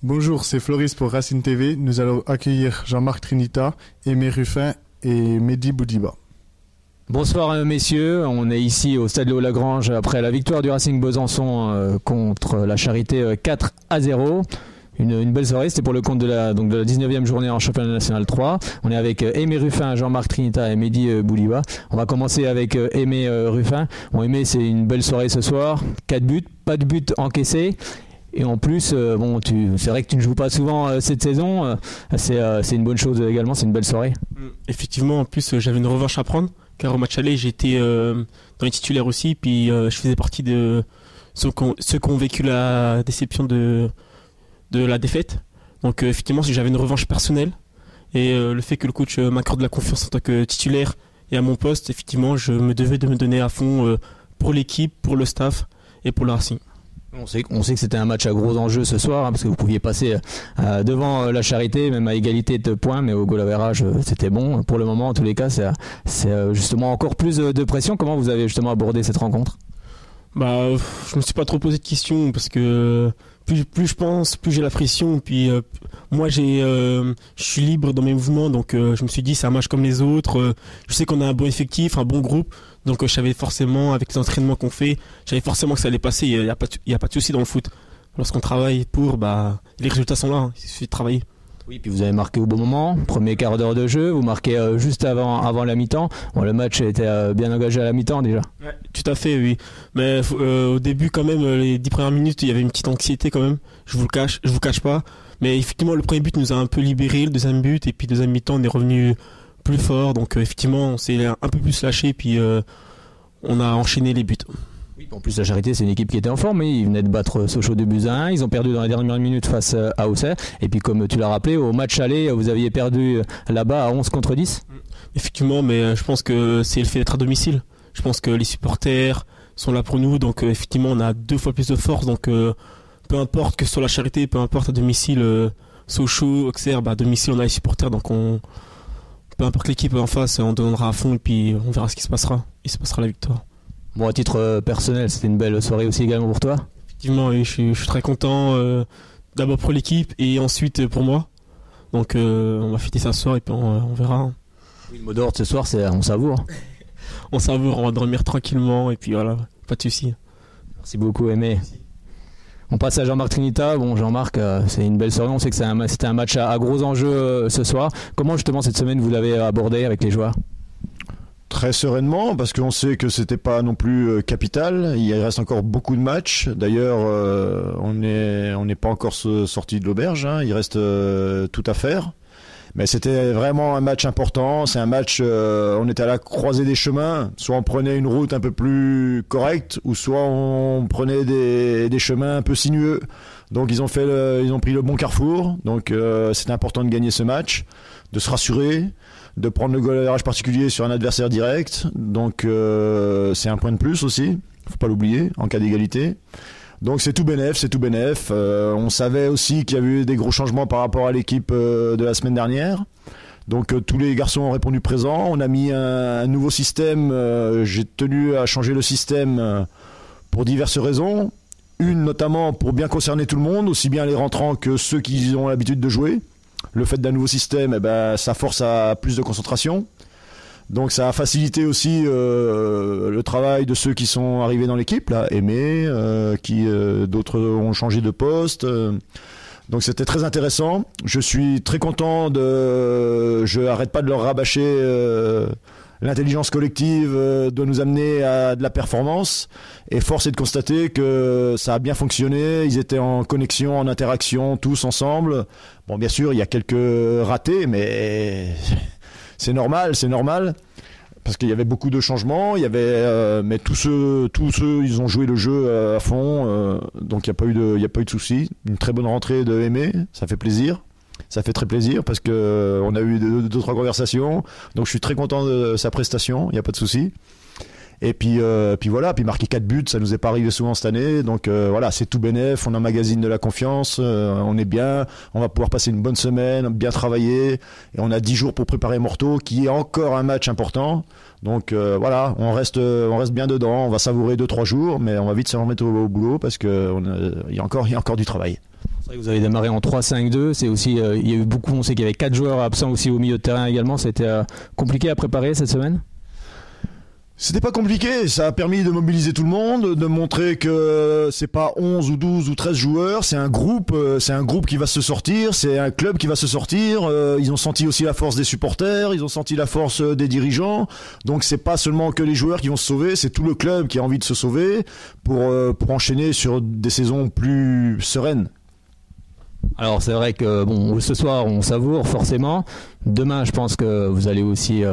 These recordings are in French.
Bonjour, c'est Floris pour Racing TV. Nous allons accueillir Jean-Marc Trinita, Aimé Ruffin et Mehdi Boudiba. Bonsoir messieurs, on est ici au Stade Léo-Lagrange après la victoire du Racing Besançon contre la Charité 4-0. Une belle soirée, c'était pour le compte de la 19e journée en championnat national 3. On est avec Aimé Ruffin, Jean-Marc Trinita et Mehdi Boudiba. On va commencer avec Aimé Ruffin. Bon, Aimé, c'est une belle soirée ce soir, 4 buts, pas de buts encaissés. Et en plus, c'est vrai que tu ne joues pas souvent cette saison, c'est une bonne chose également, c'est une belle soirée. Effectivement, en plus j'avais une revanche à prendre, car au match aller j'étais dans les titulaires aussi, puis je faisais partie de ceux qui ont vécu la déception de la défaite. Donc effectivement, si j'avais une revanche personnelle, et le fait que le coach m'accorde la confiance en tant que titulaire et à mon poste, effectivement je me devais de me donner à fond pour l'équipe, pour le staff et pour le Racing. On sait que c'était un match à gros enjeux ce soir, parce que vous pouviez passer devant la Charité, même à égalité de points, mais au goal average c'était bon. Pour le moment, en tous les cas, c'est justement encore plus de pression. Comment vous avez justement abordé cette rencontre ? Je me suis pas trop posé de questions, parce que plus je pense, plus j'ai la pression. Puis moi, je suis libre dans mes mouvements, donc je me suis dit c'est un match comme les autres. Je sais qu'on a un bon effectif, un bon groupe, donc je savais forcément, avec les entraînements qu'on fait, je savais forcément que ça allait passer. Il y a pas de souci dans le foot. Lorsqu'on travaille les résultats sont là, hein, il suffit de travailler. Oui, puis vous avez marqué au bon moment, premier quart d'heure de jeu, vous marquez juste avant la mi-temps. Bon, le match était bien engagé à la mi-temps déjà. Ouais, tout à fait, oui. Mais au début, quand même, les 10 premières minutes, il y avait une petite anxiété quand même. Je vous cache pas. Mais effectivement, le premier but nous a un peu libéré, le deuxième but, et puis deuxième mi-temps, on est revenu plus fort. Donc effectivement, on s'est un peu plus lâché, puis on a enchaîné les buts. Oui, en plus la Charité, c'est une équipe qui était en forme, mais ils venaient de battre Sochaux 2-1, ils ont perdu dans les dernières minutes face à Auxerre, et puis comme tu l'as rappelé, au match aller, vous aviez perdu là-bas à 11-10. Effectivement, mais je pense que c'est le fait d'être à domicile. Je pense que les supporters sont là pour nous, donc effectivement on a 2 fois plus de force, donc peu importe que ce soit la Charité, peu importe à domicile, Sochaux, Auxerre, à domicile on a les supporters, donc peu importe l'équipe en face, on donnera à fond, et puis on verra ce qui se passera, il se passera la victoire. Bon, à titre personnel, c'était une belle soirée aussi également pour toi. Effectivement, je suis très content, d'abord pour l'équipe et ensuite pour moi. Donc on va fêter ça ce soir et puis on verra. Oui, le mot d'ordre ce soir, c'est on savoure. On savoure, on va dormir tranquillement et puis voilà, pas de soucis. Merci beaucoup, Aimé. On passe à Jean-Marc Trinita. Bon, Jean-Marc, c'est une belle soirée, on sait que c'était un match à gros enjeux ce soir. Comment justement cette semaine vous l'avez abordé avec les joueurs ? Très sereinement, parce qu'on sait que c'était pas non plus capital. Il reste encore beaucoup de matchs. D'ailleurs, on n'est pas encore sorti de l'auberge, hein. Il reste tout à faire. Mais c'était vraiment un match important. C'est un match, on était à la croisée des chemins. Soit on prenait une route un peu plus correcte, ou soit on prenait des chemins un peu sinueux. Donc ils ont pris le bon carrefour. Donc c'était important de gagner ce match, de se rassurer, de prendre le goal average particulier sur un adversaire direct. Donc c'est un point de plus aussi, faut pas l'oublier, en cas d'égalité. Donc c'est tout bénef. On savait aussi qu'il y avait eu des gros changements par rapport à l'équipe de la semaine dernière. Donc tous les garçons ont répondu présent. On a mis un nouveau système. J'ai tenu à changer le système pour diverses raisons. Une notamment pour bien concerner tout le monde, aussi bien les rentrants que ceux qui ont l'habitude de jouer. Le fait d'un nouveau système, ça force à plus de concentration. Donc ça a facilité aussi le travail de ceux qui sont arrivés dans l'équipe, là, Aimé, d'autres ont changé de poste. Donc c'était très intéressant. Je suis très content je n'arrête pas de leur rabâcher l'intelligence collective doit nous amener à de la performance, et force est de constater que ça a bien fonctionné. Ils étaient en connexion, en interaction, tous ensemble. Bon, bien sûr, il y a quelques ratés, mais c'est normal, parce qu'il y avait beaucoup de changements. Mais tous ceux, ils ont joué le jeu à fond, donc il n'y a pas eu de souci. Une très bonne rentrée de Aimé, ça fait plaisir. Ça fait très plaisir parce que on a eu deux, trois conversations. Donc je suis très content de sa prestation, il n'y a pas de souci. Et puis voilà, puis marquer 4 buts, ça nous est pas arrivé souvent cette année. Donc voilà, c'est tout bénef, on emmagasine de la confiance, on est bien, on va pouvoir passer une bonne semaine, bien travailler. Et on a 10 jours pour préparer Morteau, qui est encore un match important. Donc voilà, on reste bien dedans, on va savourer 2-3 jours, mais on va vite se remettre au boulot parce que il y a encore du travail. C'est vrai que vous avez démarré en 3-5-2. C'est aussi, il y a eu beaucoup, on sait qu'il y avait 4 joueurs absents aussi au milieu de terrain également. C'était compliqué à préparer cette semaine? C'était pas compliqué, ça a permis de mobiliser tout le monde, de montrer que c'est pas 11 ou 12 ou 13 joueurs, c'est un groupe qui va se sortir, c'est un club qui va se sortir, ils ont senti aussi la force des supporters, ils ont senti la force des dirigeants, donc c'est pas seulement que les joueurs qui vont se sauver, c'est tout le club qui a envie de se sauver pour enchaîner sur des saisons plus sereines. Alors c'est vrai que bon, ce soir on savoure forcément. Demain je pense que vous allez aussi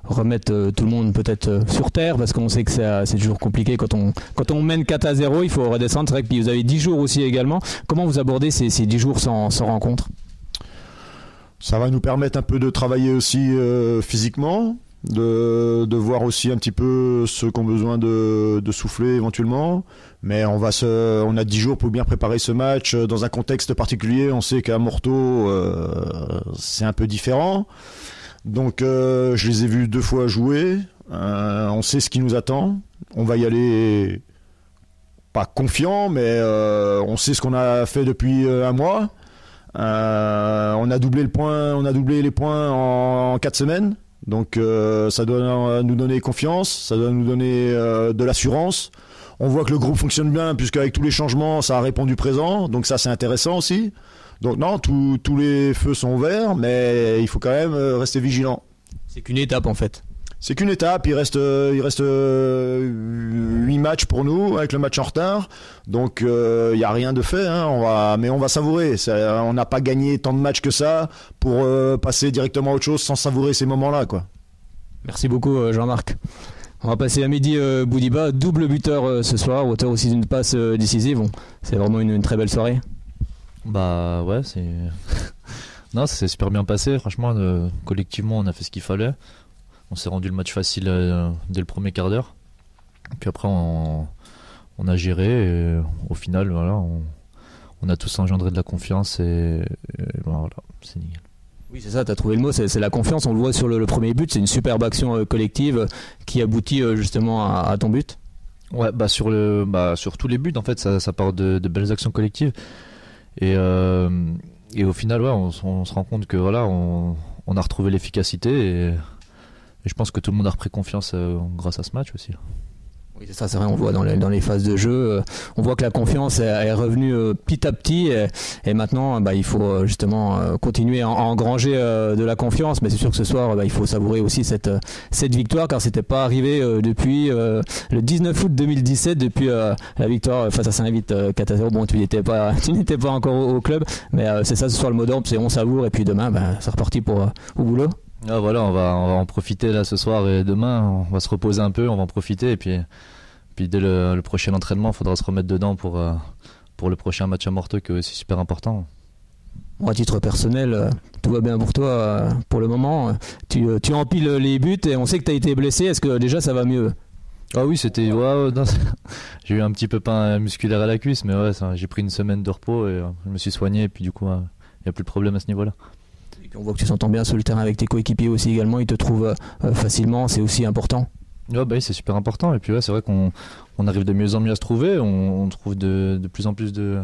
remettre tout le monde peut-être sur terre, parce qu'on sait que c'est toujours compliqué quand on mène 4-0, il faut redescendre. C'est vrai que puis vous avez 10 jours aussi également. Comment vous abordez ces 10 jours sans rencontre? Ça va nous permettre un peu de travailler aussi physiquement, de voir aussi un petit peu ceux qui ont besoin de souffler éventuellement. Mais on a 10 jours pour bien préparer ce match dans un contexte particulier. On sait qu'à Morteau, c'est un peu différent. Donc je les ai vus 2 fois jouer. On sait ce qui nous attend. On va y aller pas confiant, mais on sait ce qu'on a fait depuis un mois. On a doublé les points en 4 semaines. Donc ça doit nous donner confiance, ça doit nous donner de l'assurance. On voit que le groupe fonctionne bien, puisqu'avec tous les changements, ça a répondu présent. Donc ça, c'est intéressant aussi. Donc non, tous les feux sont ouverts, mais il faut quand même rester vigilant. C'est qu'une étape en fait. C'est qu'une étape, il reste 8 matchs pour nous, avec le match en retard. Donc il n'y a rien de fait, hein. Mais on va savourer. On n'a pas gagné tant de matchs que ça pour passer directement à autre chose sans savourer ces moments-là, quoi. Merci beaucoup Jean-Marc. On va passer à Mehdi Boudiba, double buteur ce soir, auteur aussi d'une passe décisive. Bon, c'est vraiment une très belle soirée. Bah ouais, non, ça s'est super bien passé. Franchement, collectivement, on a fait ce qu'il fallait. On s'est rendu le match facile dès le premier quart d'heure. Puis après, on a géré. Et au final, voilà, on a tous engendré de la confiance et voilà, c'est nickel. Oui, c'est ça, tu as trouvé le mot, c'est la confiance. On le voit sur le premier but, c'est une superbe action collective qui aboutit justement à ton but. Ouais, sur tous les buts, en fait, ça part de belles actions collectives. Et au final, ouais, on se rend compte que voilà, on a retrouvé l'efficacité et je pense que tout le monde a repris confiance grâce à ce match aussi. Oui, c'est ça, c'est vrai, on voit dans les phases de jeu, on voit que la confiance est revenue petit à petit et maintenant il faut justement continuer à engranger de la confiance, mais c'est sûr que ce soir il faut savourer aussi cette victoire, car c'était pas arrivé depuis le 19 août 2017, depuis la victoire face à Saint-Vite 4-0. Bon, tu n'étais pas encore au club, mais c'est ça ce soir le mot d'ordre, c'est on savoure et puis demain c'est reparti au boulot. Ah, voilà, on va en profiter là ce soir et demain on va se reposer un peu, on va en profiter et puis dès le prochain entraînement il faudra se remettre dedans pour le prochain match à Morteau, que c'est super important. Bon, à titre personnel, tout va bien pour toi pour le moment, tu empiles les buts et on sait que tu as été blessé, est-ce que déjà ça va mieux? Ah oui, c'était non, j'ai eu un petit pépin musculaire à la cuisse, mais ouais, j'ai pris une semaine de repos et je me suis soigné et puis du coup il n'y a plus de problème à ce niveau-là. Et puis on voit que tu s'entends bien sur le terrain avec tes coéquipiers aussi également, ils te trouvent facilement, c'est aussi important. Ouais, oui, c'est super important. Et puis ouais, c'est vrai qu'on arrive de mieux en mieux à se trouver, on trouve de plus en plus de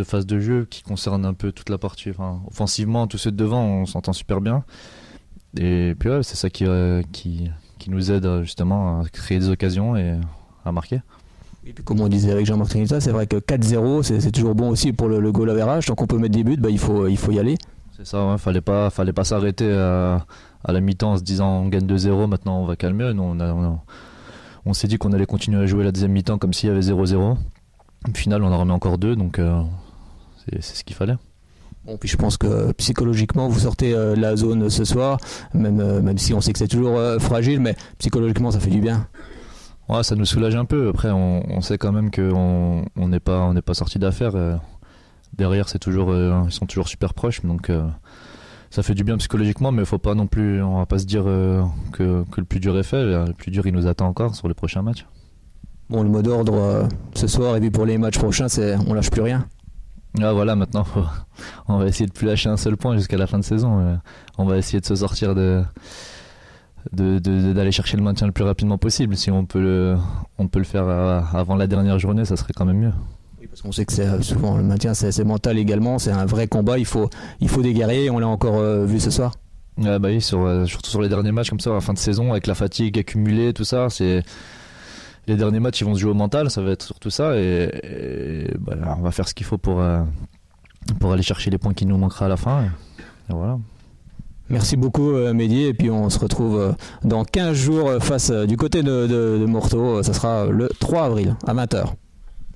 phases de jeu qui concernent un peu toute la partie, offensivement, tous ceux de devant, on s'entend super bien. Et puis ouais, c'est ça qui nous aide justement à créer des occasions et à marquer. Et puis comme on disait avec Jean-Marc Trinita, c'est vrai que 4-0 c'est toujours bon aussi pour le goal average. Tant qu'on peut mettre des buts, il faut y aller. C'est ça, ouais, fallait pas s'arrêter à la mi-temps en se disant on gagne 2-0, maintenant on va calmer. Nous, on s'est dit qu'on allait continuer à jouer la deuxième mi-temps comme s'il y avait 0-0. Au final, on en remet encore 2, donc c'est ce qu'il fallait. Bon, puis je pense que psychologiquement vous sortez la zone ce soir, même si on sait que c'est toujours fragile, mais psychologiquement ça fait du bien. Ouais, ça nous soulage un peu. Après, on sait quand même qu'on n'est pas sorti d'affaire. Derrière, ils sont toujours super proches, donc ça fait du bien psychologiquement, mais faut pas non plus, on va pas se dire que le plus dur est fait. Le plus dur, il nous attend encore sur les prochains matchs. Bon, le mot d'ordre ce soir et puis pour les matchs prochains, c'est on lâche plus rien. Ah voilà, maintenant on va essayer de plus lâcher un seul point jusqu'à la fin de saison. On va essayer de se sortir d'aller chercher le maintien le plus rapidement possible. Si on peut le faire avant la dernière journée, ça serait quand même mieux. Parce qu'on sait que c'est souvent le maintien, c'est mental également, c'est un vrai combat, il faut des guerriers, on l'a encore vu ce soir. Bah oui, surtout sur les derniers matchs comme ça, à la fin de saison, avec la fatigue accumulée, tout ça, les derniers matchs ils vont se jouer au mental, ça va être surtout ça, et on va faire ce qu'il faut pour aller chercher les points qui nous manquera à la fin. Et voilà. Merci beaucoup Mehdi, et puis on se retrouve dans 15 jours du côté de Morteau, ça sera le 3 avril à 20h.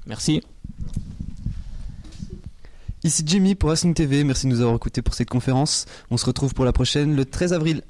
Merci. Ici Jimmy pour Racing TV, merci de nous avoir écoutés pour cette conférence. On se retrouve pour la prochaine le 13 avril.